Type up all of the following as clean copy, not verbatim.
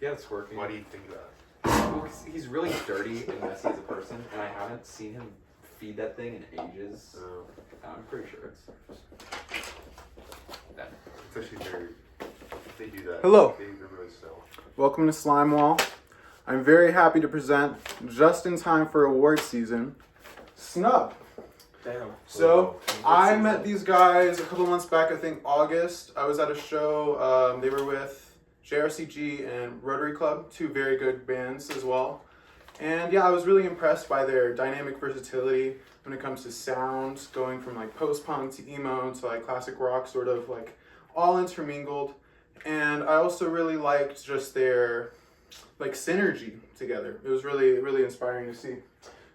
Yeah, it's working. Why do you think that? Well, 'cause he's really dirty and messy as a person, and I haven't seen him feed that thing in ages. I'm pretty sure it's that. It's actually very. They do that. Hello. They remove cell. Welcome to SLIMEWALL. I'm very happy to present, just in time for award season, Snub. Damn. So, I met these guys a couple months back, I think August. I was at a show, they were with J.R.C.G and Rotary Club, two very good bands as well. And yeah, I was really impressed by their dynamic versatility when it comes to sounds, going from like post-punk to emo to like classic rock, sort of like all intermingled. And I also really liked just their like synergy together. It was really, really inspiring to see.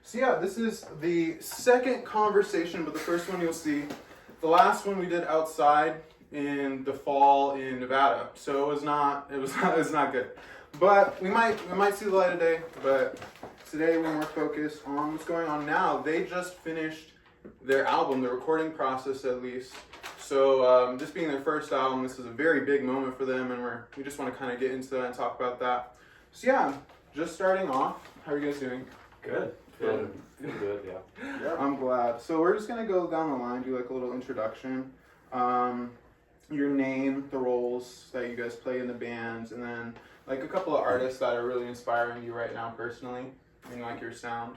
So yeah, this is the second conversation, but the first one you'll see. The last one we did outside in the fall in Nevada, so it was not good. But we might see the light of day. But today we're more focused on what's going on now. They just finished their album, the recording process at least. So this being their first album, this is a very big moment for them, and we just want to kind of get into that and talk about that. So yeah, just starting off. How are you guys doing? Good. Feeling good, yeah. I'm glad. So we're just gonna go down the line, do like a little introduction. Your name, the roles that you guys play in the bands, and then like a couple of artists that are really inspiring you right now personally, and like your sound.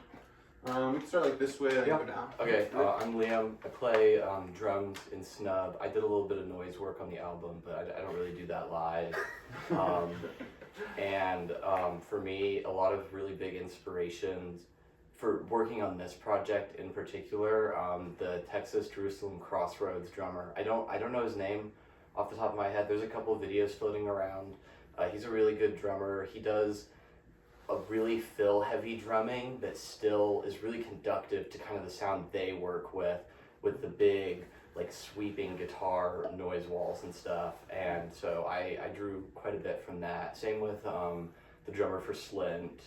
We can start like this way and then go down. Okay, I'm Liam. I play drums in Snub. I did a little bit of noise work on the album, but I don't really do that live. And for me, a lot of really big inspirations for working on this project in particular, the Texas Jerusalem Crossroads drummer. I don't know his name off the top of my head. There's a couple of videos floating around. He's a really good drummer. He does a really fill-heavy drumming that still is really conductive to kind of the sound they work with the big, like, sweeping guitar noise walls and stuff. And so I drew quite a bit from that. Same with the drummer for Slint.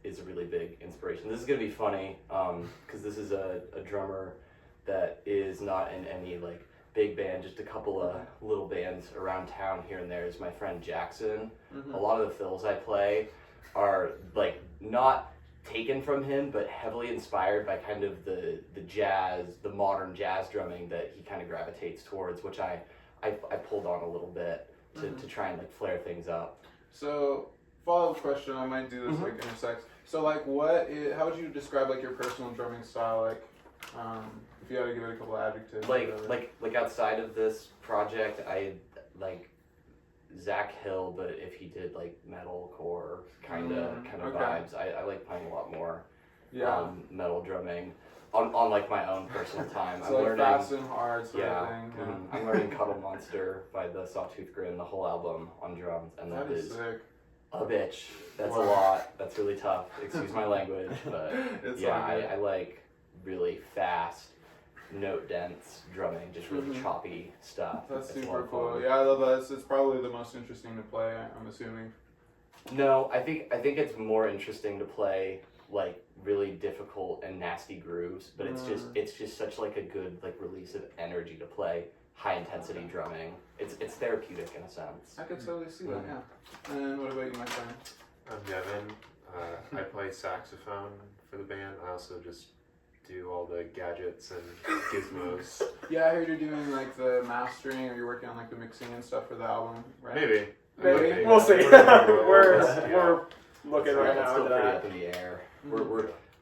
Is a really big inspiration. This is gonna be funny because this is a drummer that is not in any like big band, just a couple of little bands around town here and there. Is my friend Jackson. A lot of the fills I play are like not taken from him, but heavily inspired by kind of the jazz, the modern jazz drumming that he kind of gravitates towards, which I pulled on a little bit to try and like flare things up. So follow-up question, I might do this like intersects. So like how would you describe like your personal drumming style, like if you had to give it a couple of adjectives? Like outside of this project, I like Zach Hill, but if he did like metalcore kind of vibes, I like playing a lot more metal drumming on like my own personal time. So I'm like learning fast and hard sort of thing. Yeah. I'm learning Cuddle Monster by the Sawtooth Grin, the whole album on drums, and that is sick. A bitch. That's a lot. That's really tough. Excuse my language, but it's I like really fast, note dense drumming, just really choppy stuff. That's super cool. Yeah, I love that. It's probably the most interesting to play, I'm assuming. No, I think it's more interesting to play like really difficult and nasty grooves, but it's just such like a good like release of energy to play high intensity drumming. It's therapeutic in a sense. I could totally see that, yeah. And what about you, my friend? I'm Devin. I play saxophone for the band. I also just do all the gadgets and gizmos. Yeah, I heard you're doing like the mastering, or you're working on like the mixing and stuff for the album, right? Maybe. We'll see. We're looking right now still into pretty that. up in the air.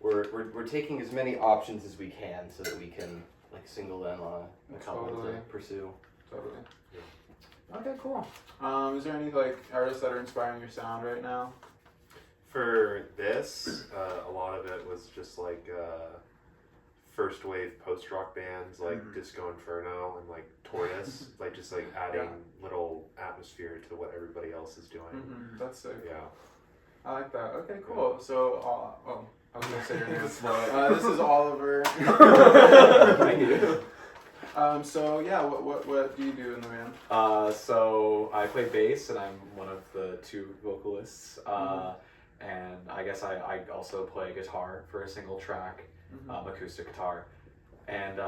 We're taking as many options as we can so that we can like single in on a couple to pursue. Totally. Okay, cool. Is there any like artists that are inspiring your sound right now? For this, a lot of it was just like first wave post rock bands like Disco Inferno and like Tortoise, like just like adding little atmosphere to what everybody else is doing. That's sick. Yeah. I like that. Okay, cool. Yeah. So, I was gonna say your name. This is Oliver. I knew. So yeah, what do you do in the band? So I play bass, and I'm one of the two vocalists. And I guess I also play guitar for a single track, acoustic guitar. And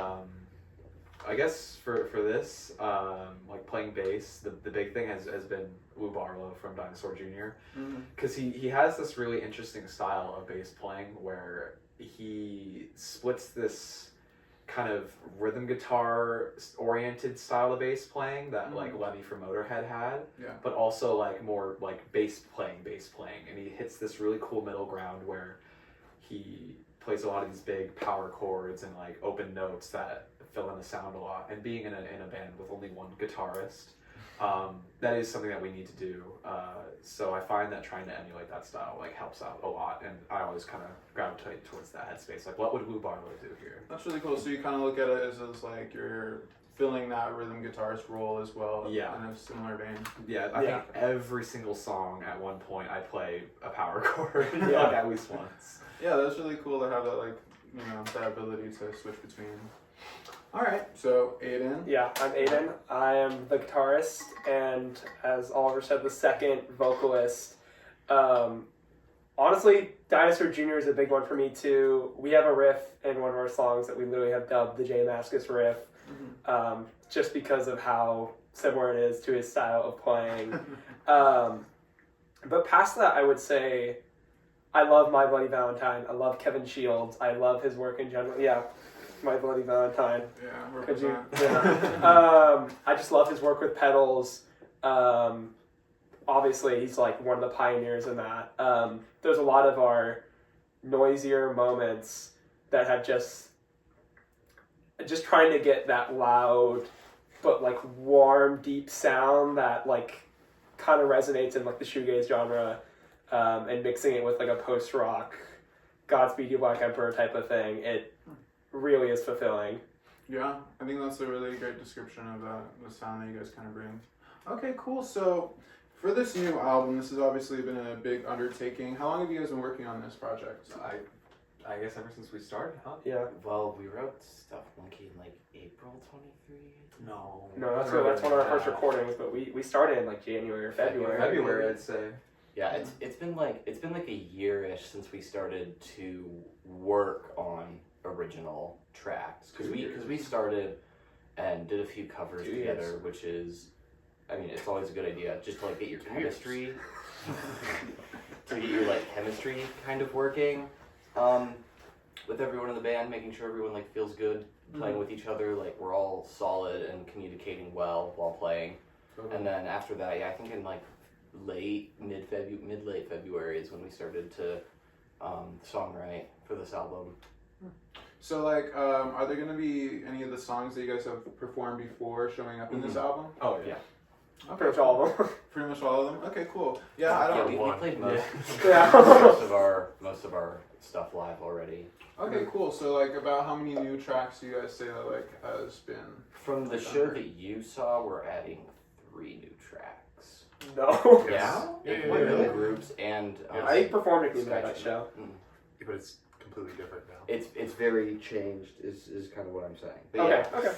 I guess for this, like playing bass, the big thing has been Lou Barlow from Dinosaur Jr. Because he has this really interesting style of bass playing where he splits this kind of rhythm guitar oriented style of bass playing that like Lemmy from Motorhead had, but also like more like bass playing, and he hits this really cool middle ground where he plays a lot of these big power chords and like open notes that fill in the sound a lot. And being in a band with only one guitarist, that is something that we need to do. So I find that trying to emulate that style like helps out a lot, and I always kind of gravitate towards that headspace. Like, what would Lou Barlow do here? That's really cool. So you kind of look at it as like you're filling that rhythm guitarist role as well. Yeah. In a similar vein. Yeah, I think every single song at one point I play a power chord, like at least once. Yeah, that's really cool to have that, like, you know, that ability to switch between. All right, so Aiden. Yeah, I'm Aiden. I am the guitarist, and as Oliver said, the second vocalist. Honestly, Dinosaur Jr. is a big one for me too. We have a riff in one of our songs that we literally have dubbed the J.R.C.G riff, just because of how similar it is to his style of playing. But past that, I would say I love My Bloody Valentine. I love Kevin Shields. I love his work in general. Yeah, My Bloody Valentine. Yeah, Could you? represent. Yeah. I just love his work with pedals. Obviously, he's like one of the pioneers in that. There's a lot of our noisier moments that have just trying to get that loud, but like warm, deep sound that like kind of resonates in like the shoegaze genre, and mixing it with like a post-rock Godspeed You Black Emperor type of thing. It really is fulfilling. Yeah, I think that's a really great description of the sound that you guys kind of bring. Okay, cool. So for this new album, this has obviously been a big undertaking. How long have you guys been working on this project? I guess ever since we started, huh? Yeah. Well, we wrote Stuff Monkey in like April 23. No, That's one of our first recordings, but we started in like January or February. February, I'd say. Yeah, it's been like a year-ish since we started to work on original tracks, because we started and did a few covers together, which is, I mean, it's always a good idea just to like get your chemistry to get your like chemistry kind of working with everyone in the band, making sure everyone like feels good playing with each other, like we're all solid and communicating well while playing. And then after that, I think in like late February is when we started to songwrite for this album. So, like, are there going to be any of the songs that you guys have performed before showing up in this album? Oh yeah. Okay, Pretty much all of them. Pretty much all of them? Okay, cool. Yeah, I don't... we played most, Yeah. most of our stuff live already. Okay, cool. So, like, about how many new tracks do you guys say that, like, has been... From the show that you saw, we're adding 3 new tracks. No. Yeah? Yeah. Really? Groups and I performed at the that Scratch show. But it's completely different now. It's very changed is kind of what I'm saying. But Okay. yeah. Okay.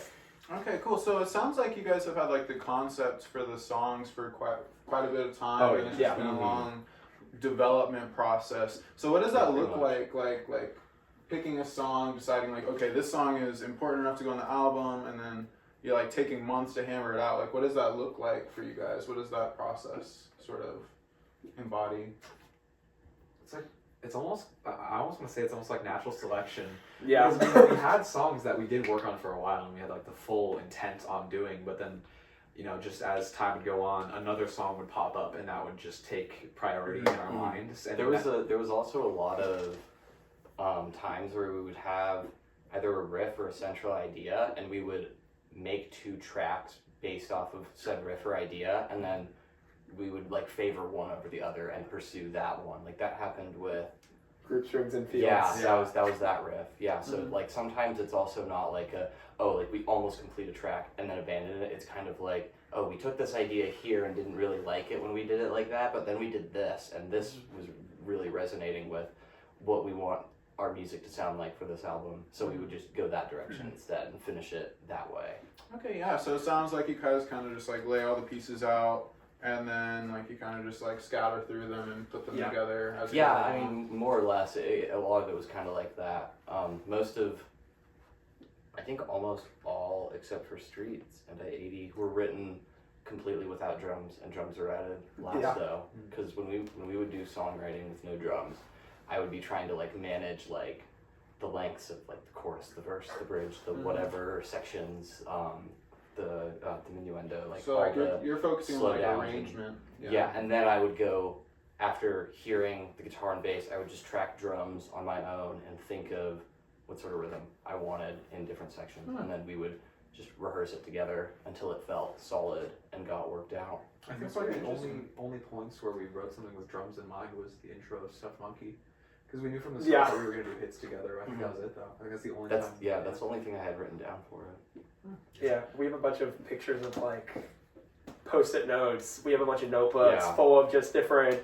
Okay, cool. So it sounds like you guys have had like the concepts for the songs for quite a bit of time, Oh, and it's yeah. just been a long development process. So what does that look like? Like picking a song, deciding like, okay, this song is important enough to go on the album, and then you're like taking months to hammer it out. Like, what does that look like for you guys? What does that process sort of embody? It's almost, I almost want to say it's almost like natural selection. Yeah. Because we had songs that we did work on for a while, and we had like the full intent on doing, but then, you know, just as time would go on, another song would pop up, and that would just take priority in our minds. And There was also a lot of times where we would have either a riff or a central idea, and we would make 2 tracks based off of said riff or idea, and then we would like favor one over the other and pursue that one. Like that happened with Group Strings and Fields. Yeah, that was that riff. Yeah, so like sometimes it's also not like like we almost complete a track and then abandon it. It's kind of like, oh, we took this idea here and didn't really like it when we did it like that, but then we did this, and this was really resonating with what we want our music to sound like for this album. So we would just go that direction instead and finish it that way. Okay, yeah. So it sounds like you guys kind of just like lay all the pieces out, and then like you kind of just like scatter through them and put them together. As Yeah, I mean, more or less, a lot of it was kind of like that. Most of I think almost all except for Streets and I-80 were written completely without drums, and drums are added last though. Because when we would do songwriting with no drums, I would be trying to like manage like the lengths of like the chorus, the verse, the bridge, the whatever sections, the diminuendo, like so all like you're focusing on like slowdowns arrangement. yeah, and then I would go, after hearing the guitar and bass, I would just track drums on my own and think of what sort of rhythm I wanted in different sections, and then we would just rehearse it together until it felt solid and got worked out. I think like the only points where we wrote something with drums in mind was the intro of Stuff Monkey, because we knew from the start that we were going to do hits together. I think that was it though. I think that's the only time. Yeah, that's the only thing I had written down for it. Yeah, we have a bunch of pictures of like post-it notes. We have a bunch of notebooks Yeah. full of just different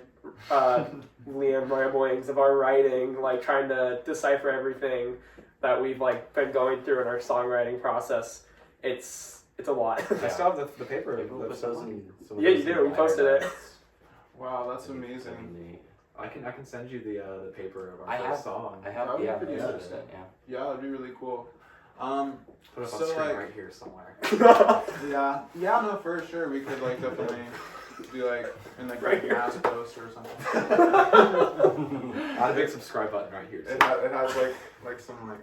Liam ramblings of our writing, like trying to decipher everything that we've like been going through in our songwriting process. It's a lot. I still have the paper. Maybe we'll put those in some of Yeah, those you do. in the We posted liner it. notes. Wow, that's That'd be amazing. neat. I can send you the paper of our I first have- song. I have, That would be yeah, pretty most of interesting. it, yeah. Yeah, that'd be really cool. Put it up on So, screen like- right here somewhere. Yeah, no, for sure. We could like definitely do like in like Right a here. mass post or something. I have a big subscribe button right here. It has like some like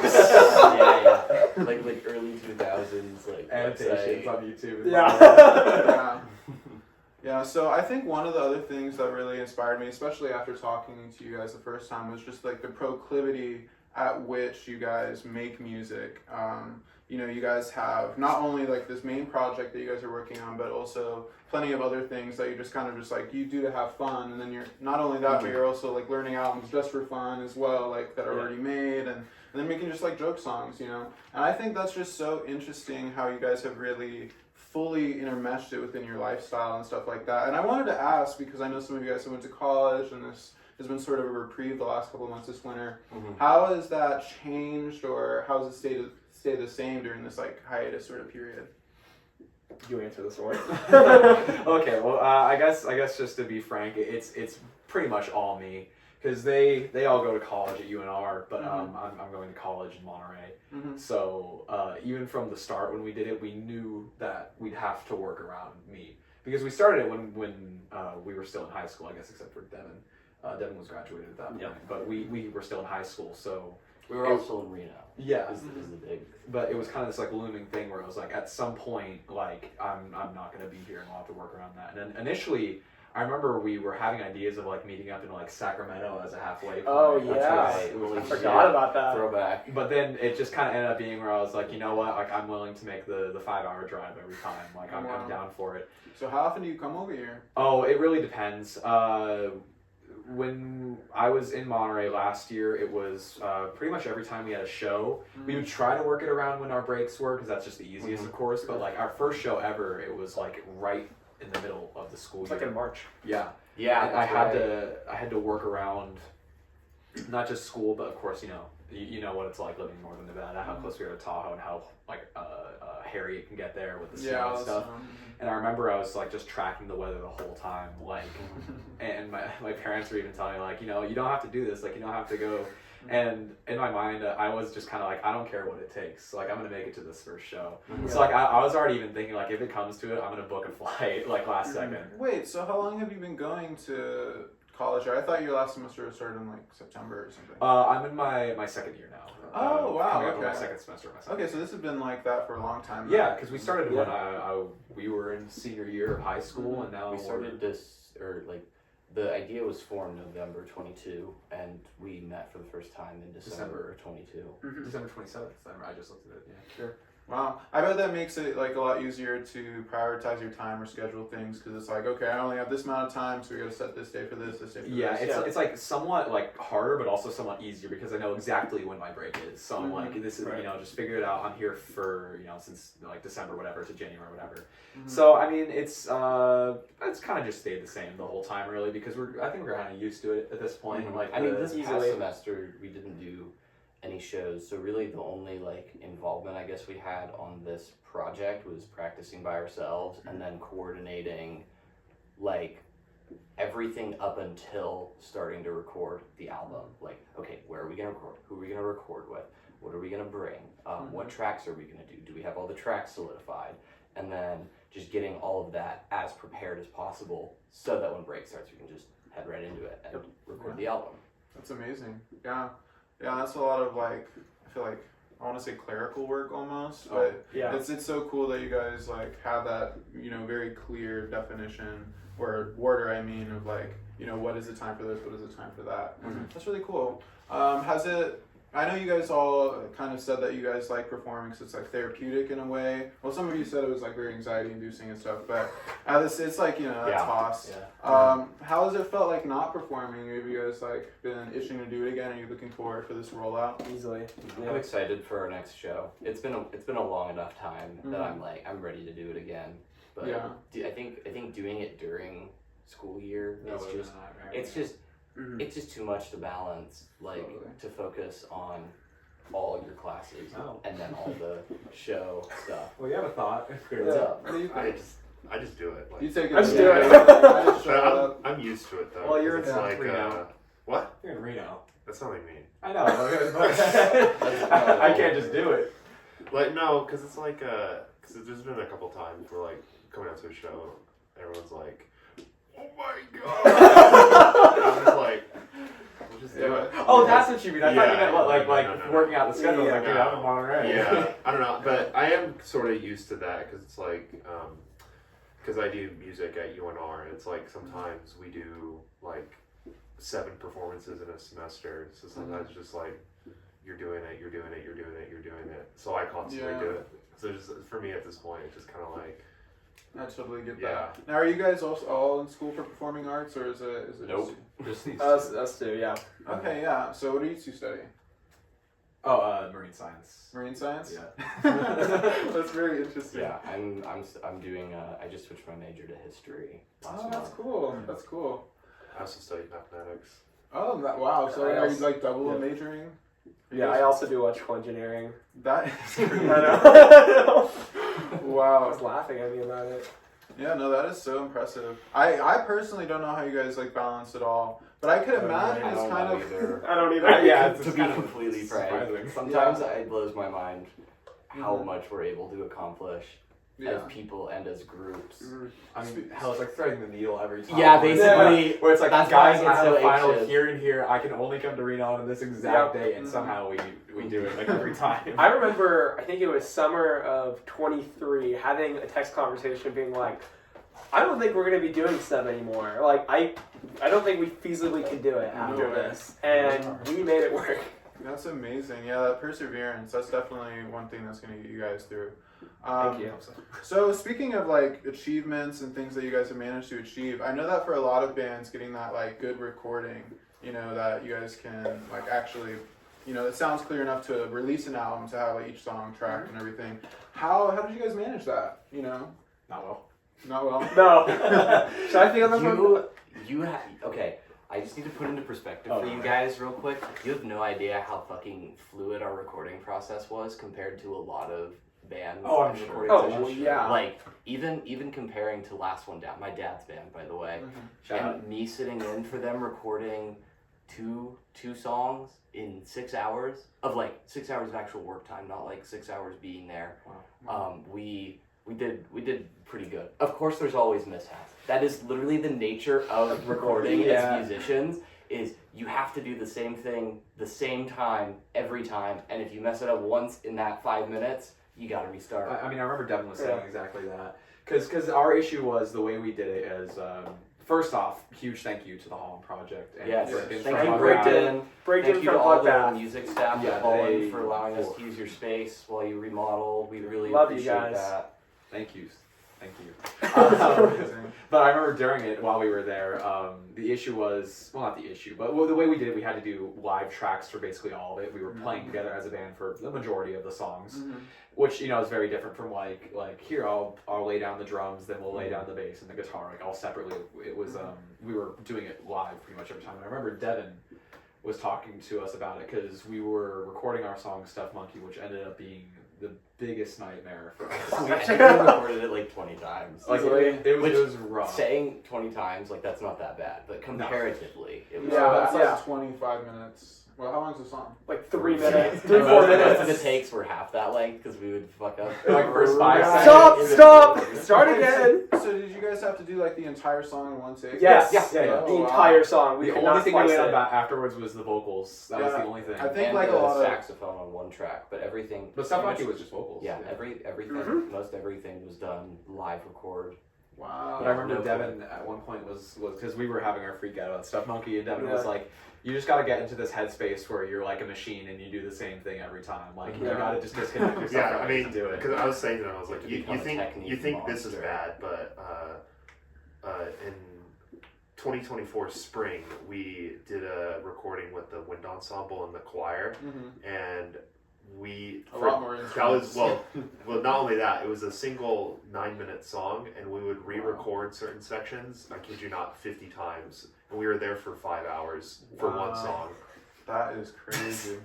yeah. Like early 2000s, like Annotations website. on YouTube. yeah. Yeah, so I think one of the other things that really inspired me, especially after talking to you guys the first time, was just like the proclivity at which you guys make music. You know, you guys have not only like this main project that you guys are working on, but also plenty of other things that you just kind of just like you do to have fun, and then you're not only that, but you're also like learning albums just for fun as well, like that are already made, and then making just like joke songs, you know. And I think that's just so interesting how you guys have really fully intermeshed it within your lifestyle and stuff like that. And I wanted to ask, because I know some of you guys have went to college and this has been sort of a reprieve the last couple of months this winter. How has that changed, or how has it stayed the same during this like hiatus sort of period? You answer this one. Okay, well, I guess just to be frank, it's pretty much all me, because they all go to college at UNR, but I'm going to college in Monterey. So even from the start when we did it, we knew that we'd have to work around me, because we started it when we were still in high school, I guess, except for Devin. Devin was graduated at that point, but we were still in high school, so We were also in Reno. yeah. Is the big. But it was kind of this like looming thing where I was like, at some point, like I'm not gonna be here, and I'll have to work around that. And then initially, I remember we were having ideas of like meeting up in like Sacramento as a halfway point. Oh, That's yeah. right. I forgot about that. Throwback. But then it just kind of ended up being where I was like, you know what, like I'm willing to make the 5-hour drive every time. Like I'm down for it. So how often do you come over here? Oh, it really depends. When I was in Monterey last year, it was pretty much every time we had a show. We would try to work it around when our breaks were, because that's just the easiest, of course. But like our first show ever, it was like right in the middle of the school It's year. like in March. Yeah. Yeah, I had to work around not just school, but of course, you know what it's like living in northern Nevada, how close we are to Tahoe, and how like hairy it can get there with the snow and stuff. And I remember I was like just tracking the weather the whole time, like, and my parents were even telling me like, you don't have to do this, like you don't have to go. And in my mind, I was just kind of like, I don't care what it takes, like I'm gonna make it to this first show. So like I was already even thinking like, if it comes to it, I'm gonna book a flight like last second. Wait, so how long have you been going to college? I thought your last semester started in like September or something. I'm in my second year now. Oh, wow, Coming up on my okay. second semester of my second. Okay, so this has been like that for a long time. Yeah, because we started when we were in senior year of high school, and now We started this, or like, the idea was formed November 22, and we met for the first time in December 22. December 27th. I just looked at it. Yeah, sure. Wow, I bet that makes it like a lot easier to prioritize your time or schedule things, because it's like, okay, I only have this amount of time, so we got to set this day for this day for Yeah, this. it's like somewhat like harder, but also somewhat easier, because I know exactly when my break is. So I'm like, this is just figure it out. I'm here for since like December whatever to January whatever. So I mean, it's kind of just stayed the same the whole time really, because I think we're kind of used to it at this point. Like I mean, this past easily. semester we didn't do any shows, so really the only like involvement I guess we had on this project was practicing by ourselves and then coordinating like everything up until starting to record the album. Like, okay, where are we gonna record? Who are we gonna record with? what are we gonna bring? What tracks are we gonna do? Do we have all the tracks solidified? And then just getting all of that as prepared as possible, so that when break starts, we can just head right into it and record the album. That's amazing. Yeah, that's a lot of like, I feel like, I want to say clerical work almost, but it's so cool that you guys like have that, you know, very clear definition or order, I mean, of like, you know, what is the time for this, what is the time for that. That's really cool. I know you guys all kind of said that you guys like performing because it's like therapeutic in a way. Well, some of you said it was like very anxiety inducing and stuff, but it's like, you know, a toss. How has it felt like not performing? Have you guys like been itching to do it again? Are you looking forward for this rollout? Easily. I'm excited for our next show. It's been a long enough time that I'm ready to do it again. But I think doing it during school year it's just too much to balance, like to focus on all your classes and then all the show stuff. Well, you have a thought. What's up? What do you think? I just do it. Like, You take it. I just do it. I just show up. I'm used to it though. Well, you're 'cause in it's like Reno. what? You're in Reno. That's not what I mean. I know. I can't just do it. Like no, because it's like because there's been a couple times where like coming out to a show, everyone's like, "Oh my god!" I'm just like, we'll just do it. Oh, that's what you mean. I thought you meant what, No. working out the schedule. Like, dude, I'm in Monterey. Yeah, I don't know, but I am sort of used to that because it's like, because I do music at UNR, and it's like sometimes we do like 7 performances in a semester, so sometimes just like you're doing it. So I constantly do it. So just for me at this point, it's just kind of like. I totally get that. Now, are you guys also all in school for performing arts, or is it Nope. Just these. Us too, yeah. Okay, yeah. So what are you two studying? Marine science. Marine science? Yeah. That's very interesting. Yeah, I'm doing. I just switched my major to history last Oh, that's month. cool. That's cool. I also studied mathematics. Oh, wow. So are you like double Yeah. majoring? Yeah, I also do electrical engineering. That is I crazy. know. I Wow. was laughing at me about it. Yeah, no, that is so impressive. I personally don't know how you guys like balance it all, but I could imagine I it's don't kind know of. either. I don't either. Yeah, To be completely frank, surprising. sometimes it blows my mind how much we're able to accomplish Yeah. as people and as groups. I mean, hell, it's like threading the needle every time. Yeah, basically. Where it's like, That's guys, why I I get have so a final anxious. here and here. I can only come to Reno on this exact Yep. day, and somehow we do it like every time. I remember, I think it was summer of 23, having a text conversation being like, I don't think we're going to be doing stuff anymore. Like, I don't think we feasibly can do it after No way. this. And we made it work. That's amazing. Yeah, that perseverance. That's definitely one thing that's going to get you guys through. Thank you. So speaking of like achievements and things that you guys have managed to achieve, I know that for a lot of bands, getting that like good recording, you know, that you guys can like actually, you know, it sounds clear enough to release an album, to have like each song tracked and everything. How did you guys manage that? You know, Not well. not well. No. Should I think of them? Okay, I just need to put into perspective Oh, for you guys real quick. You have no idea how fucking fluid our recording process was compared to a lot of bands. Oh, I'm and sure. recording Oh, sessions. yeah. Like even comparing to Last One Down, my dad's band, by the way, Shout out. and me sitting in for them recording two songs in 6 hours of 6 hours of actual work time, not like 6 hours being there. Wow. We did pretty good. Of course, there's always mishaps. That is literally the nature of recording as musicians. Is you have to do the same thing the same time every time, and if you mess it up once in that 5 minutes, you got to restart. I mean, I remember Devin was saying exactly that. Because our issue was the way we did it is, first off, huge thank you to the Holland Project. And Yes, freaking thank from you, Bugbath. Breakdown Thank you from to all the Bugbath. music staff Yeah, at Holland they- for allowing us to use your space while you remodel. We really Love you appreciate guys. that. Thank you. Amazing. But I remember during it, while we were there, the issue was, well, not the issue, but the way we did it, we had to do live tracks for basically all of it. We were playing together as a band for the majority of the songs, which, you know, is very different from like here, I'll lay down the drums, then we'll lay down the bass and the guitar, like all separately. It was, we were doing it live pretty much every time. And I remember Devin was talking to us about it because we were recording our song Stuff Monkey, which ended up being the biggest nightmare for us. We actually recorded it like 20 times. Like it was rough. Saying 20 times, like that's not that bad, but comparatively, it was. Yeah, that's Yeah. like 25 minutes Well, how long's the song? Like 3 minutes, Yeah. 3-4 Most minutes. of the takes were half that length because we would fuck up. Like first 5 Stop! seconds. Stop! Start again. So did you guys have to do like the entire song in one take? Yes. Yeah. The Oh, wow. entire song. We The could only not thing we splice went it. on afterwards was the vocals. That was Yeah. the only thing. I think And like a the lot of saxophone on one track, but everything. But Stuff Monkey was just vocals. Yeah, everything, Mhm. most everything was done live record. wow. But I remember No Devin at one point was because we were having our freak out on Stuff Monkey, and Devin was Yeah. like, "You just got to get into this headspace where you're like a machine and you do the same thing every time. Like you Yeah. got to just disconnect yourself Yeah, from I it mean, to do it." because I was saying to them, I was You like, have to you become a think technique this is monster. bad, but in 2024 spring, we did a recording with the wind ensemble and the choir, and we A lot more that was instruments. well, not only that, it was a single 9-minute song, and we would re-record certain sections. I kid you not, 50 times, and we were there for 5 hours for Wow. one song. That is crazy.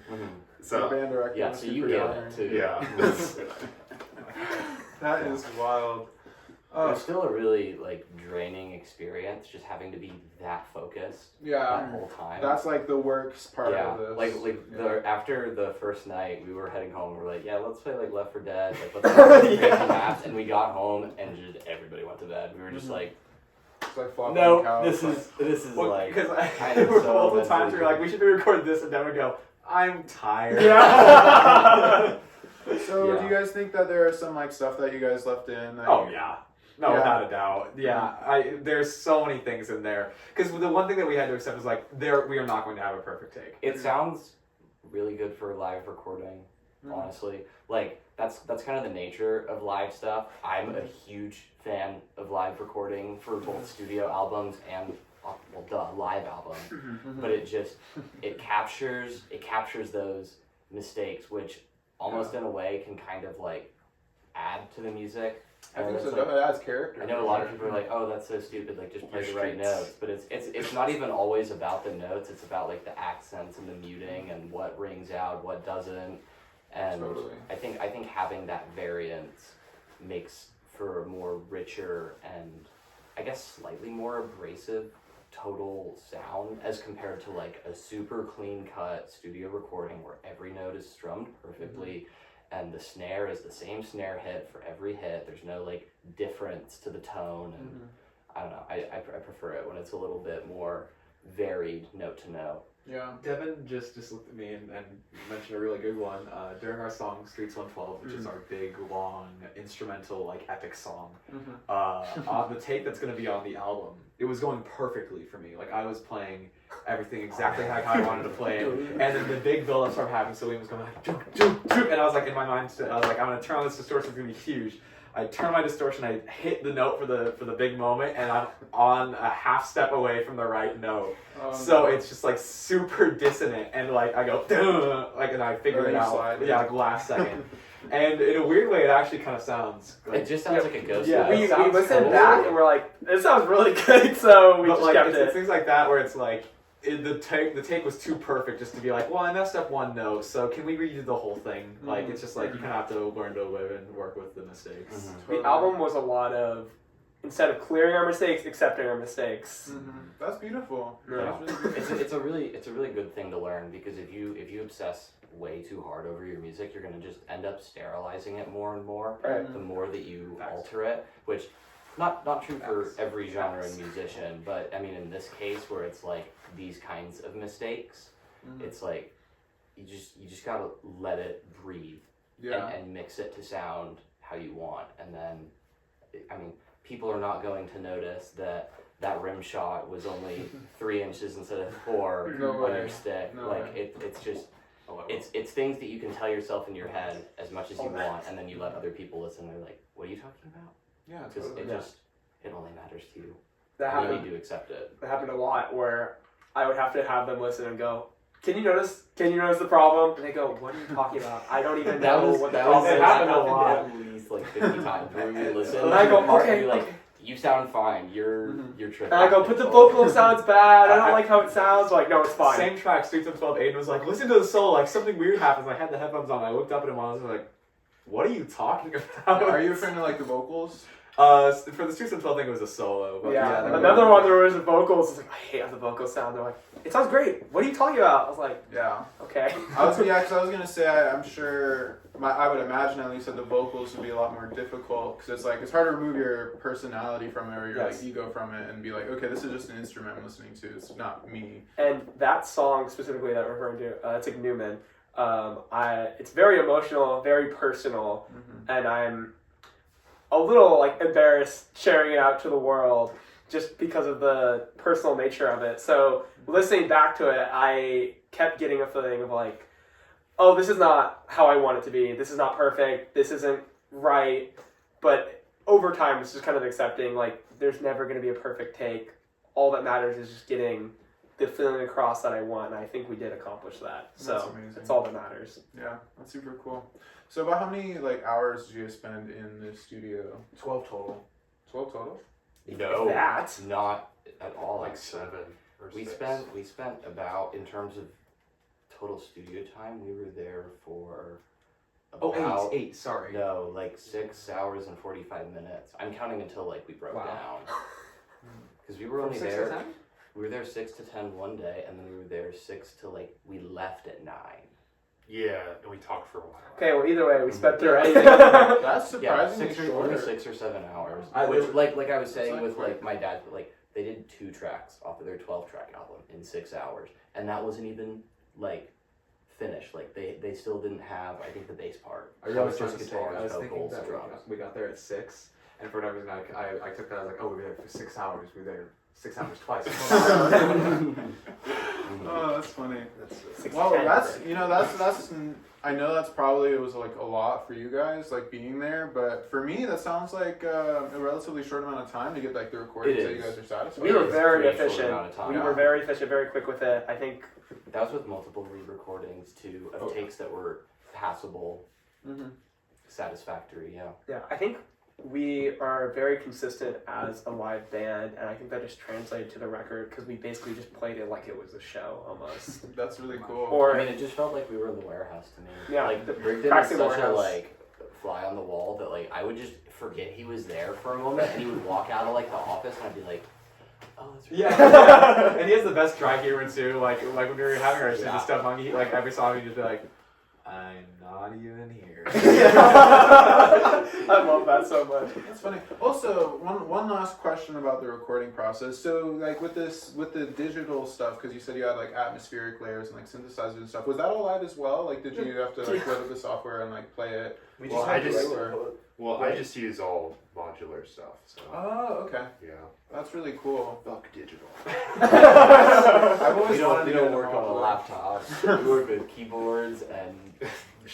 The So band director Yeah, must so be you pretty get honored. it too. yeah. That is wild. It's still a really like draining experience just having to be that focused that Yeah, whole time. that's like the works part yeah, of this. like Yeah. the after the first night we were heading home. We're like, yeah, let's play like Left 4 Dead. Like let's play crazy Yeah. maps. And we got home and just everybody went to bed. We were just like, It's like flopping no, on the couch, this is Well, like because I there am were so multiple times mentally where you're like, "We should record this," and then we go, "I'm tired." Yeah. So Yeah. do you guys think that there are some like stuff that you guys left in? That Oh yeah. No, Yeah. without a doubt. Yeah, there's so many things in there. Because the one thing that we had to accept is like, we are not going to have a perfect take. it sounds really good for live recording. Honestly, like that's kind of the nature of live stuff. I'm a huge fan of live recording for both studio albums and live album. But it captures those mistakes, which almost in a way can kind of like add to the music. I think And so. it's like- It adds character. I know a lot of people are like, "Oh, that's so stupid! Like, just play the right Streets. notes." But it's not even always about the notes. It's about like the accents and the muting and what rings out, what doesn't. And Totally. I think having that variance makes for a more richer and I guess slightly more abrasive total sound as compared to like a super clean cut studio recording where every note is strummed perfectly. And the snare is the same snare hit for every hit. There's no like difference to the tone, and I don't know. I prefer it when it's a little bit more varied note to note. Yeah. Devin just looked at me and mentioned a really good one during our song Streets 112, which is our big, long, instrumental, like, epic song. On the tape that's going to be on the album, it was going perfectly for me. Like, I was playing everything exactly how I wanted to play it. And then the big build-up started happening, so Liam was going like, "Doop, doop, doop," and I was like, in my mind, I was like, I'm going to turn on this distortion, it's going to be huge. I turn my distortion, I hit the note for the big moment, and I'm on a half step away from the right note. So it's just like super dissonant, and like I go, "Duh," like, and I figure it out. slide, Yeah, like last second. And in a weird way, it actually kind of sounds like, It just sounds like a ghost. Yeah, note. We sounds listened cool. back and we're like, this sounds really good, so we but just like kept it's it. things like that where it's like the take was too perfect just to be like, well, I messed up one note, so can we redo the whole thing? Like it's just like you kind of have to learn to live and work with the mistakes. The album was a lot of, instead of clearing our mistakes, accepting our mistakes. That's beautiful. Yeah. That's really beautiful. It's a really good thing to learn because if you obsess way too hard over your music, you're gonna just end up sterilizing it more and more. Right. The more that you Facts. alter it, which not true for Facts. every genre Facts. and musician, but I mean in this case where it's like these kinds of mistakes, it's like you just gotta let it breathe Yeah. and mix it to sound how you want, and then I mean people are not going to notice that rim shot was only 3 inches instead of 4 No on way. your stick. No like way. it's just Oh, I will. it's things that you can tell yourself in your head as much as you want, and then you let other people listen. They're like, "What are you talking about?" Yeah, Because totally. it only matters to you. That And you happened. need to accept it. That happened a lot where I would have to have them listen and go, Can you notice the problem? And they go, what are you talking about? I don't even know what the problem is. it happened a lot. at least like 50 times where we would listen. And I go, to the part okay, and be like, you sound fine. You're tripping. And I go, but the vocal sounds bad. I don't like how it sounds. Like, no, it's fine. Same track, Streets of 12, Aiden was like, listen to the solo, like something weird happens. I had the headphones on, I looked up at him and I was like, what are you talking about? Are you a fan of like the vocals? For the 612 thing, it was a solo. But Yeah, yeah, another one there was the vocals. It's like, I hate how the vocals sound. They're like, it sounds great. What are you talking about? I was like, Yeah. okay. Because I was gonna say I'm sure I would imagine at least that the vocals would be a lot more difficult because it's like it's hard to remove your personality from it or your like ego from it and be like, okay, this is just an instrument I'm listening to. It's not me. And that song specifically that we're referring to, it's like Newman. It's very emotional, very personal, and I'm a little like embarrassed sharing it out to the world just because of the personal nature of it. So listening back to it, I kept getting a feeling of like, oh, this is not how I want it to be. This is not perfect. This isn't right. But over time, it's just kind of accepting like there's never going to be a perfect take. All that matters is just getting the feeling across that I want. And I think we did accomplish that. So that's all that matters. Yeah, that's super cool. So about how many like hours did you guys spend in the studio? 12 total. 12 total? No, That? not at all. Like actually. 7 or We 6. spent about, in terms of total studio time, we were there for about eight, sorry. No, like 6 hours and 45 minutes. I'm counting until like we broke down. Because we were From only 6 to there. 10? We were there 6 to 10 one day, and then we were there 6 to like we left at 9. Yeah, and we talked for a while. Okay, well, either way, we spent through it. That's surprisingly Yeah, short. only 6 or 7 hours. I Which, live- like I was saying like with quick. like my dad, like they did 2 tracks off of their 12-track album in 6 hours, and that wasn't even like finished. Like they still didn't have, I think, the bass part. I That was was just just saying, guitars, I was thinking vocals, that drums. we got there at 6, and for whatever reason, I took that, I was like, oh, we were there for 6 hours. We were there 6 hours twice. Oh, that's funny. Six Well, to 10. that's. I know that's probably it was like a lot for you guys, like being there. But for me, that sounds like a relatively short amount of time to get like the recordings It that you is. guys are satisfied. We were It is very pretty short efficient. amount of time. We were very efficient, very quick with it. I think That was with multiple re-recordings too of takes that were passable, satisfactory. Yeah. I think we are very consistent as a live band, and I think that just translated to the record because we basically just played it like it was a show almost. That's really cool. Or I mean, it just felt like we were in the warehouse to me. Yeah, like the Brigden is practicing such a warehouse. like fly on the wall that like I would just forget he was there for a moment, and he would walk out of like the office, and I'd be like, "Oh, that's right." Yeah, and he has the best dry humor too. Like when we were having our Yeah. stuff on, he, like every song he'd just be like, "I'm not even here." I love that so much. That's funny. Also, one last question about the recording process. So, like with the digital stuff, because you said you had like atmospheric layers and like synthesizers and stuff. Was that all live as well? Like, did you have to like load up the software and like play it? Well, I just use all modular stuff. So Oh, okay. yeah. That's really cool. Fuck digital. I've always We wanted to don't get work on a modular. laptop. We work with keyboards and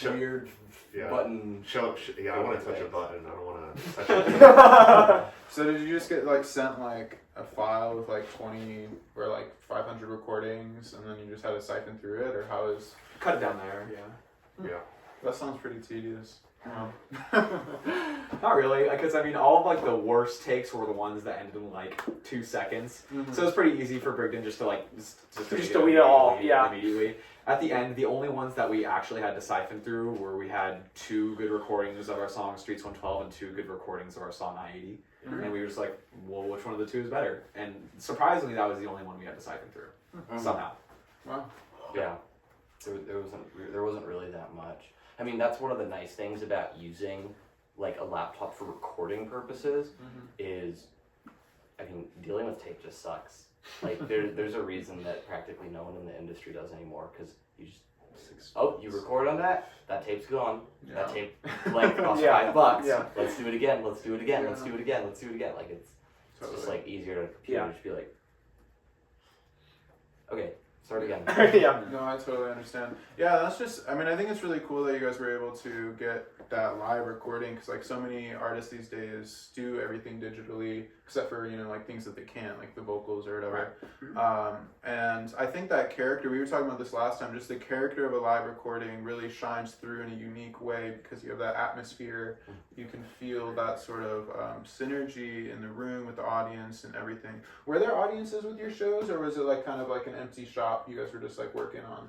weird Yeah. button. Yeah, I want to touch a things. button. I don't want to touch a So did you just get like sent like a file with like 20 or like 500 recordings, and then you just had to siphon through it, or how is? Cut it down there. Yeah. Yeah. That sounds pretty tedious. Wow. Not really, because I mean, all of like the worst takes were the ones that ended in like 2 seconds. So it's pretty easy for Brigden just to like just delete it all, immediately. At the end, the only ones that we actually had to siphon through were we had 2 good recordings of our song Streets 112 and 2 good recordings of our song I-80, and we were just like, well, which one of the 2 is better? And surprisingly, that was the only one we had to siphon through somehow. Wow. Yeah, there wasn't really that much. I mean, that's one of the nice things about using like a laptop for recording purposes is, I mean, dealing with tape just sucks. Like there's a reason that practically no one in the industry does anymore, because you just you record on that tape's gone. Yeah. That tape like costs Yeah. $5. Yeah. Let's do it again. Let's do it again. Yeah. Let's do it again. Let's do it again. Like it's Totally. just like easier to computer to just be like, okay, start again. Yeah. No, I totally understand. Yeah, that's just, I mean, I think it's really cool that you guys were able to get that live recording, because like so many artists these days do everything digitally, except for, you know, like things that they can't, like the vocals or whatever. And I think that character, we were talking about this last time, just the character of a live recording really shines through in a unique way, because you have that atmosphere, you can feel that sort of synergy in the room with the audience and everything. Were there audiences with your shows, or was it like kind of like an empty shop you guys were just like working on?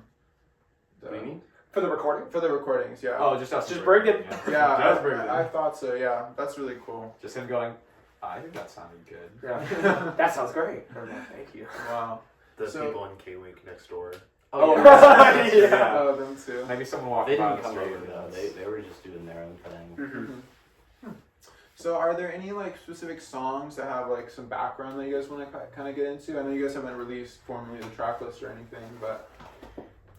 What do you mean? For the recording? For the recordings, yeah. Oh, just us. Just Brigden. Yeah, Just Brigden. I thought so, yeah. That's really cool. Just him going, I think that sounded good. Yeah. That sounds great. Thank you. Wow. The So- people in K-Wink next door. Oh, yeah. yeah. Oh, them too. Maybe someone walked They by didn't the come street. over though. They were just doing their own thing. Mm-hmm. So, are there any like specific songs that have like some background that you guys want to kind of get into? I know you guys haven't released formally the track list or anything, but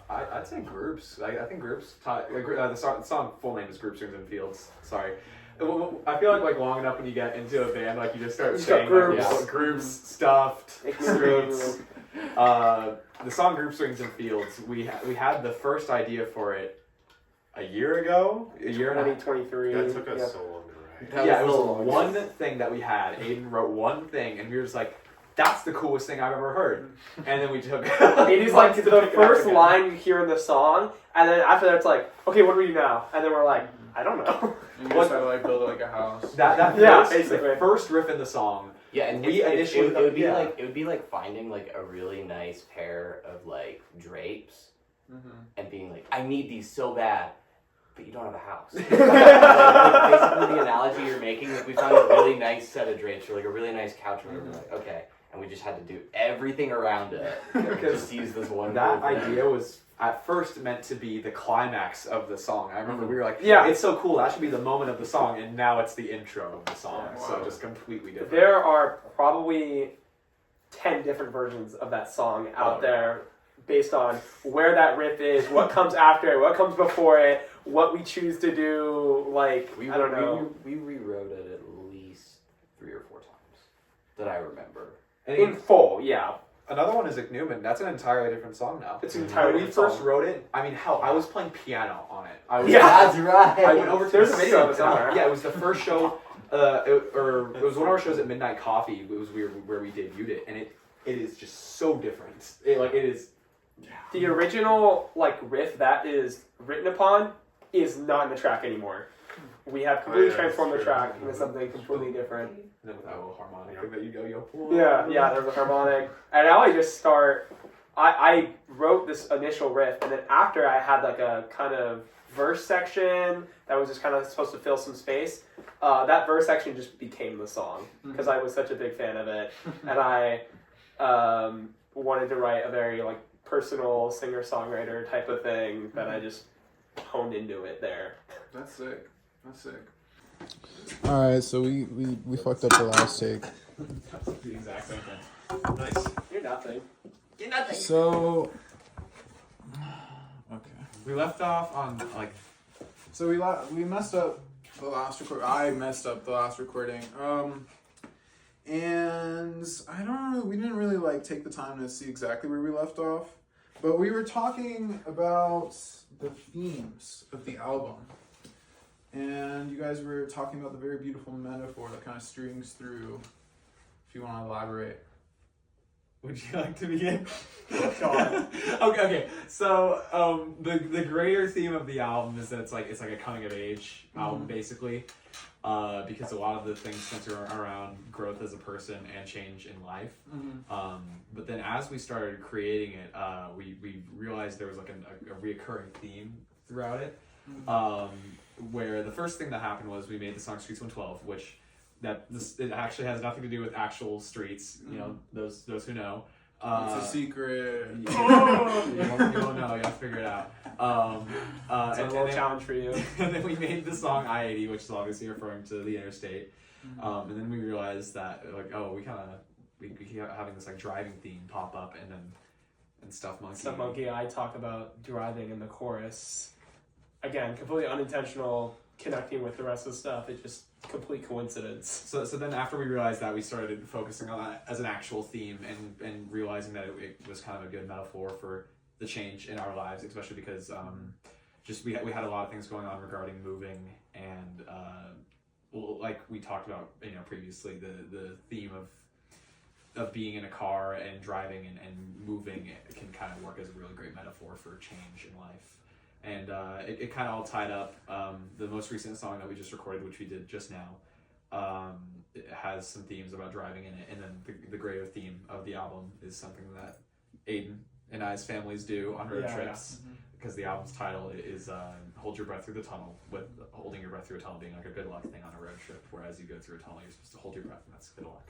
I'd say groups. I think groups. The song full name is Groups, Rings, and Fields. Sorry. I feel like long enough when you get into a band, like you just start You saying start like, groups. groups, stuffed, streets. Streets. The song Groups, Rings, and Fields. We had the first idea for it a year ago, a year and a half. 2023. That took us Yeah. so long to write. That Yeah, it was was the one longest. thing that we had. Aiden wrote one thing, and we were just like, "That's the coolest thing I've ever heard." And then we took. It is like months the to pick it up first again. line you hear in the song, and then after that it's like, okay, what do we do now? And then we're like, I don't know. you guys have to like build like a house. That Yeah, first, basically. the first riff in the song. Yeah, and We initially it would be yeah. like finding like a really nice pair of like drapes Mm-hmm. and being like, I need these so bad, but you don't have a house. Like, basically, the analogy you're making, like we found a really nice set of drapes or like a really nice couch, or whatever. Like, okay, and we just had to do everything around it and just use this one. That cool thing. idea was at first meant to be the climax of the song. I remember we were like, Yeah. it's so cool. That should be the moment of the song, and now it's the intro of the song. Yeah, So wow. just completely different. There are probably 10 different versions of that song out there based on where that riff is, what comes after it, what comes before it, what we choose to do, like, I don't know. We rewrote it at least 3 or 4 times that I remember. In full, yeah. Another one is Ick Newman. That's an entirely different song now. It's an entirely When we different first song. wrote it, I mean, hell, I was playing piano on it. I was, Yeah. That's right. I went over to There's the a video of it city, and somewhere. yeah, it was the first show, it was one of our shows at Midnight Coffee. It was weird where we debuted it, and it is just so different. It is. The original, like, riff that is written upon is not in the track anymore. We have completely yeah, transformed the that's track true. into something completely different. And then with that little harmonic thing that you go, yo. Yeah, there's a harmonic. And now I just start. I wrote this initial riff, and then after I had like a kind of verse section that was just kind of supposed to fill some space. That verse section just became the song because I was such a big fan of it, and I wanted to write a very like personal singer-songwriter type of thing that I just honed into it there. That's sick. That's sick. All right, so we fucked up the last take. That's the exact same thing. Nice. You're nothing. So, okay. We left off on like. So we messed up the last record. I messed up the last recording. And I don't know. We didn't really like take the time to see exactly where we left off, but we were talking about the themes of the album, and you guys were talking about the very beautiful metaphor that kind of strings through. If you want to elaborate. Would you like to begin? God. Okay. So the greater theme of the album is that it's like a coming of age album basically, because a lot of the things center around growth as a person and change in life. But then as we started creating it, we realized there was like a reoccurring theme throughout it, where the first thing that happened was we made the song Streets 112, which. It actually has nothing to do with actual streets, you know, those who know. It's a secret. You won't know, you have to figure it out. It's a little challenge for you. And then we made the song I-80, which is obviously referring to the interstate. And then we realized that, like, we keep having this, like, driving theme pop up, and Stuff Monkey. Stuff Monkey, I talk about driving in the chorus. Again, completely unintentional connecting with the rest of the stuff. It just complete coincidence. So then after we realized that, we started focusing on that as an actual theme and realizing that it was kind of a good metaphor for the change in our lives, especially because just we had a lot of things going on regarding moving and like we talked about previously, the theme of being in a car and driving and moving, it can kind of work as a really great metaphor for change in life. And it kind of all tied up. The most recent song that we just recorded, which we did just now, it has some themes about driving in it. And then the greater theme of the album is something that Aiden and as families do on road Yeah. trips, because the album's title is Hold Your Breath Through the Tunnel, with holding your breath through a tunnel being like a good luck thing on a road trip, whereas you go through a tunnel, you're supposed to hold your breath, and that's good luck.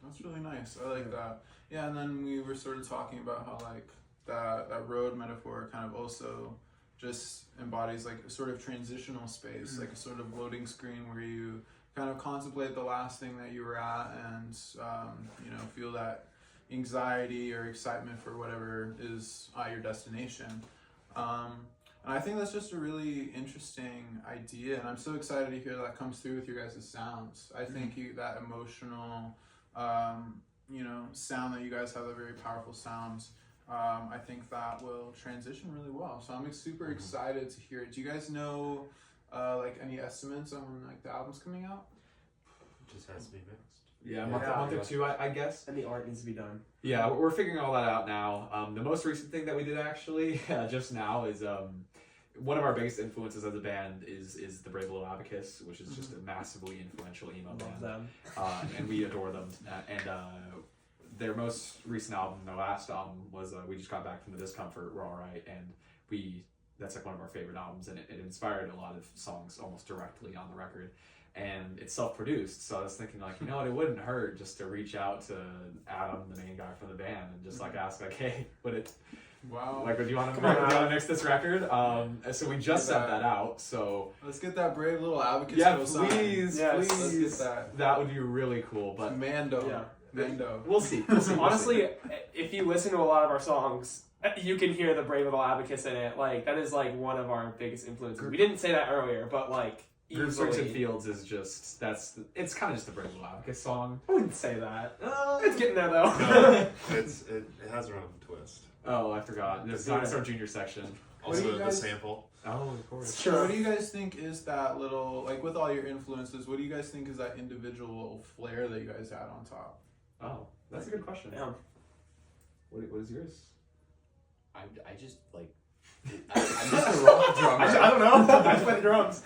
That's really nice. I like that. Yeah, and then we were sort of talking about how like that road metaphor kind of also just embodies like a sort of transitional space, like a sort of loading screen where you kind of contemplate the last thing that you were at and you know, feel that anxiety or excitement for whatever is at your destination. And I think that's just a really interesting idea, and I'm so excited to hear that comes through with your guys' sounds. I think that emotional, you know, sound that you guys have, that very powerful sounds, I think that will transition really well. So I'm super excited to hear it. Do you guys know like any estimates on when like the album's coming out? It just has to be mixed. Yeah, a month or two, I guess. And the art needs to be done. Yeah, we're figuring all that out now. The most recent thing that we did actually just now is one of our biggest influences as a band is the Little Abacus, which is just a massively influential emo band. Them. And we adore them. And their most recent album, their last album, was We Just Got Back from the Discomfort, We're Alright, and that's like one of our favorite albums, and it inspired a lot of songs almost directly on the record. And it's self-produced, so I was thinking like, you know what, it wouldn't hurt just to reach out to Adam, the main guy from the band, and just like ask like, hey, Wow. like, do you want to mix this record? So we just sent that out. So let's get that brave little Abacus. yeah, cosign. please, Yes. please. Let's get that. That would be really cool. But Mando. Yeah. Mando. we'll see. Honestly, if you listen to a lot of our songs, you can hear the Brave Little Abacus in it. Like, that is like one of our biggest influences. We didn't say that earlier, but like, Group Search and easily. Fields is just it's kind of just a Brave Little Abacus song. I wouldn't say that. It's getting there though. No, it has a run twist. Oh, I forgot. There's Dinosaur Junior section. What do Also you guys- the sample. Oh, of course. So what do you guys think is that little, like with all your influences, what do you guys think is that individual flair that you guys add on top? Oh, that's a good question. Yeah. What is yours? I just like. I'm just a rock drummer. I don't know. I play the drums.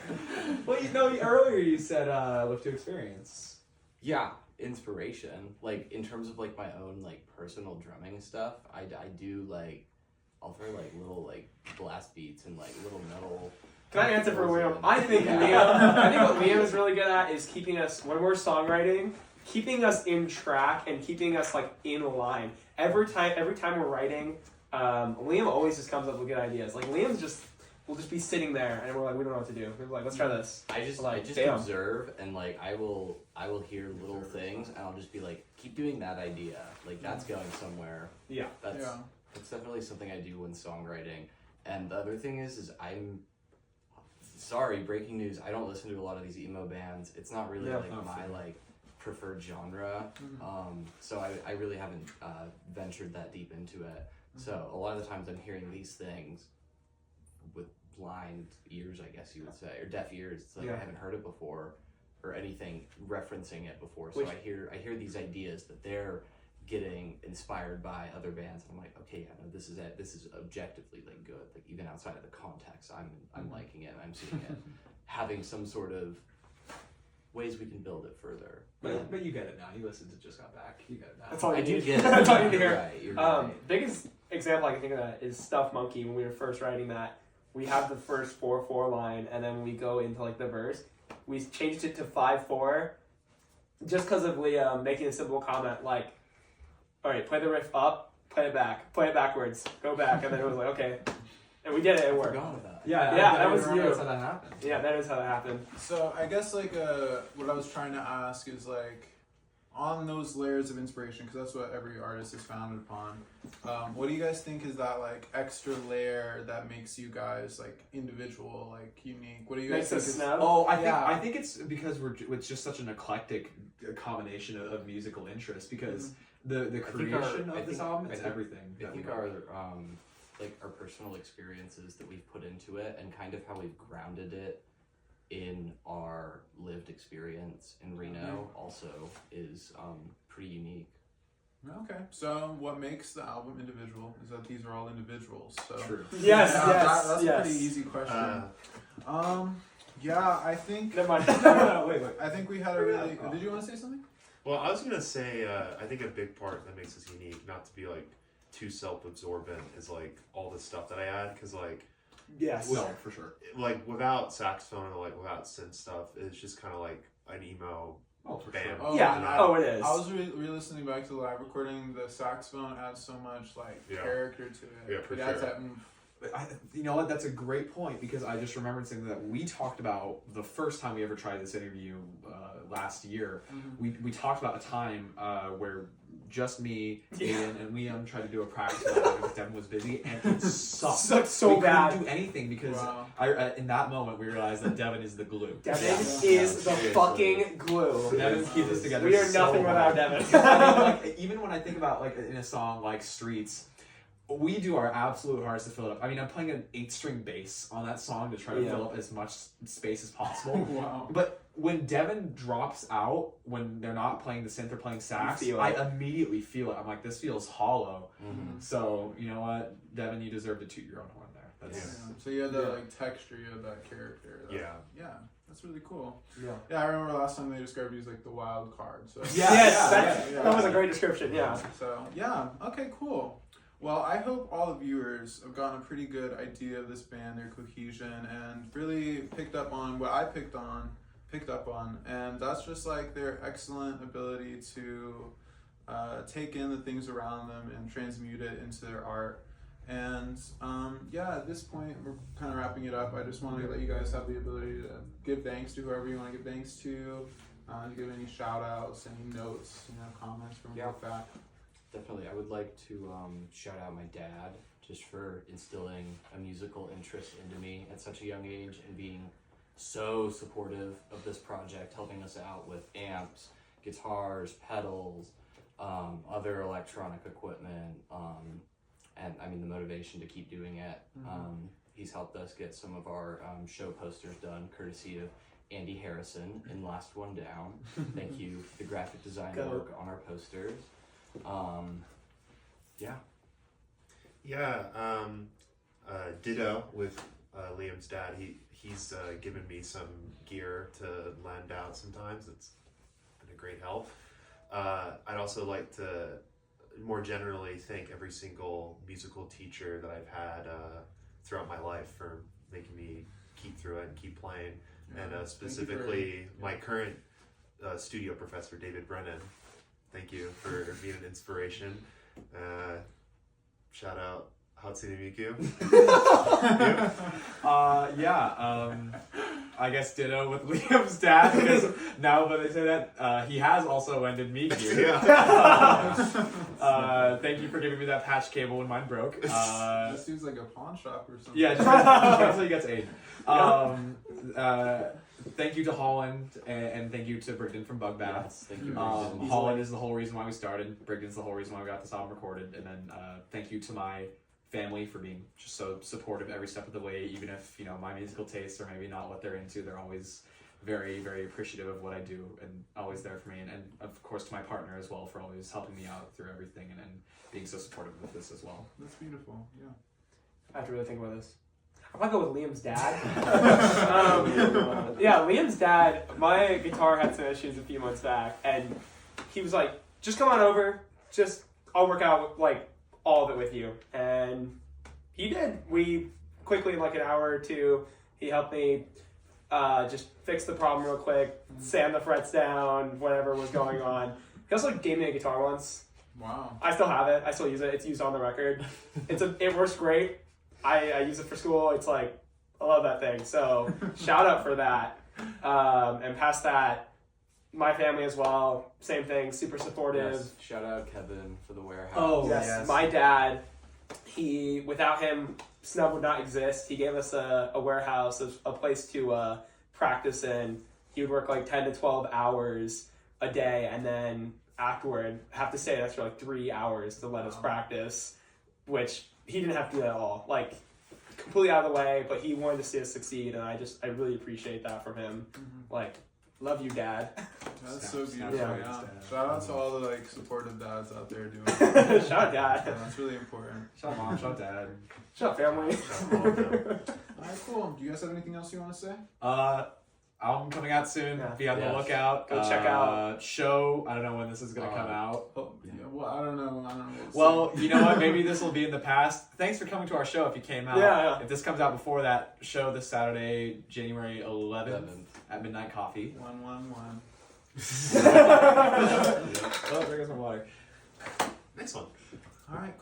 Well, earlier you said Live to Experience. Yeah, inspiration. Like in terms of like my own like personal drumming stuff, I do like I'll throw like little like blast beats and like little metal. Can I answer for Liam? in. I think what Liam is really good at is keeping us, when we're songwriting, keeping us in track and keeping us like in line. Every time we're writing, Liam always just comes up with good ideas. Like Liam's we'll just be sitting there and we're like, we don't know what to do. We're like, let's try this. I just damn. observe and like I will hear little things and I'll just be like, keep doing that idea. Like that's going somewhere. Yeah. That's definitely something I do when songwriting. And the other thing is I'm sorry, breaking news, I don't listen to a lot of these emo bands. It's not really my like preferred genre. So I really haven't ventured that deep into it. So a lot of the times I'm hearing these things with blind ears, I guess you would say, or deaf ears. It's like I haven't heard it before or anything referencing it before. So I hear these ideas that they're getting inspired by other bands, and I'm like, okay, yeah, no, this is it. This is objectively like good. Like even outside of the context, I'm liking it. I'm seeing it having some sort of ways we can build it further. But you get it now. You listen to Just Got Back. You get it now. That's all I you do need. get it. That's all you need to You're hear. right, you're right. Biggest example I can think of that is Stuff Monkey. When we were first writing that, we have the first 4/4 line, and then when we go into like the verse, we changed it to 5/4, just because of Liam making a simple comment like, "All right, play the riff up, play it back, play it backwards, go back," and then it was like, okay, and we did it. It I worked. forgot about that. Yeah, that was you. That's how that happened. Yeah, that is how that happened. So I guess like what I was trying to ask is like on those layers of inspiration, because that's what every artist is founded upon. What do you guys think is that like extra layer that makes you guys like individual, like unique? What do you guys Makes think us is? Snub. Oh, I think it's because it's just such an eclectic combination of musical interests. Because the creation of this album, it's everything. I think our our personal experiences that we've put into it and kind of how we've grounded it in our lived experience in Reno also is pretty unique. Okay, so what makes the album individual is that these are all individuals. So True. Yes, that's yes. a pretty easy question. Yeah, I think. Never mind. No, wait. I think we had a really. Did you want to say something? Well, I was gonna say I think a big part that makes us unique, not to be like too self-absorbent is like all the stuff that I add, because like Yes. No, for sure. like without saxophone or like without synth stuff, it's just kind of like an emo Oh, for band. sure. Oh, Yeah. and Oh, it is. I was re-listening back to the live recording. The saxophone adds so much like Yeah. character to it. Yeah, for it adds sure. that oomph. You know what? That's a great point, because I just remembered something that we talked about the first time we ever tried this interview last year. Mm-hmm. We talked about a time where just me, Yeah. Aiden, and Liam tried to do a practice because Devin was busy, and it sucked. Sucked so we bad. couldn't do anything because Wow. in that moment we realized that Devin is the glue. Devin Yeah. is the Seriously. fucking glue. Devin keeps us together. We are so nothing well. without Devin. I mean, like, even when I think about like in a song like Streets, we do our absolute hardest to fill it up. I mean, I'm playing an 8-string bass on that song to try to Yeah. fill up as much space as possible. Wow. But when Devin drops out, when they're not playing the synth or playing sax, feel I it. immediately feel it. I'm like, this feels hollow. Mm-hmm. So, you know what? Devin, you deserve to toot your own horn there. That's, Yeah. So you had that Yeah. like texture, you had that character. That, Yeah. Yeah. That's really cool. Yeah. Yeah, I remember last time they described you as like the wild card. So Yeah, Yes, yeah. that was a great description. Yeah. So yeah, okay, cool. Well, I hope all the viewers have gotten a pretty good idea of this band, their cohesion, and really picked up on what I picked up on, and that's just like their excellent ability to take in the things around them and transmute it into their art. And yeah, at this point, we're kind of wrapping it up. I just want to let you guys have the ability to give thanks to whoever you want to give thanks to give any shout outs, any notes, comments from like that. Definitely, I would like to shout out my dad just for instilling a musical interest into me at such a young age and being so supportive of this project, helping us out with amps, guitars, pedals, other electronic equipment, and I mean the motivation to keep doing it. He's helped us get some of our show posters done, courtesy of Andy Harrison in Last One Down. Thank you for the graphic design work on our posters. Ditto with Liam's dad. He's given me some gear to lend out sometimes. It's been a great help. I'd also like to more generally thank every single musical teacher that I've had throughout my life for making me keep through it and keep playing. And specifically my current studio professor, David Brennan. Thank you for being an inspiration. Shout out Hatsune Miku. I guess ditto with Liam's dad, because now that I say that, he has also lended me gear. Thank you for giving me that patch cable when mine broke. This seems like a pawn shop or something. Yeah, just until he gets aid. Thank you to Holland, and thank you to Brigden from Bugbath. Yes, thank you. Holland is the whole reason why we started. Brigden's the whole reason why we got this album recorded. And then thank you to my family for being just so supportive every step of the way, even if my musical tastes are maybe not what they're into. They're always very, very appreciative of what I do and always there for me. And of course to my partner as well for always helping me out through everything and being so supportive with this as well. That's beautiful, yeah. I have to really think about this. I'm gonna go with Liam's dad. Yeah, Liam's dad, my guitar had some issues a few months back, and he was like, just come on over, I'll work out like all of it with you. And he did. We quickly, in like an hour or two, he helped me just fix the problem real quick, sand the frets down, whatever was going on. He also gave me a guitar once. Wow. I still have it. I still use it. It's used on the record. It works great. I use it for school. It's like, I love that thing. So shout out for that. And past that, my family as well, same thing, super supportive. Yes, shout out Kevin for the warehouse. Oh, Yes, my dad, without him, Snub would not exist. He gave us a warehouse, a place to practice in. He would work like 10 to 12 hours a day, and then afterward, have to stay an extra like 3 hours to let us practice, which he didn't have to do that at all. Like, completely out of the way, but he wanted to see us succeed, and I really appreciate that from him. Like, love you, Dad. That's so Snap, beautiful, yeah. yeah. Shout out to all the like supportive dads out there doing it. Shout out, Dad. Yeah, that's really important. Shout out mom, shout out dad. Shout out, family. Shout out all of them. Alright, cool. Do you guys have anything else you want to say? I album coming out soon. Yeah. Be on the Yes. lookout. Go check out. Show. I don't know when this is gonna come out. Oh, yeah, well, I don't know. Well, you know what? Maybe this will be in the past. Thanks for coming to our show. If you came out, Yeah. If this comes out before that show this Saturday, January 11th at Midnight Coffee. 111. Oh, there goes my water. Next one. All right. Cool.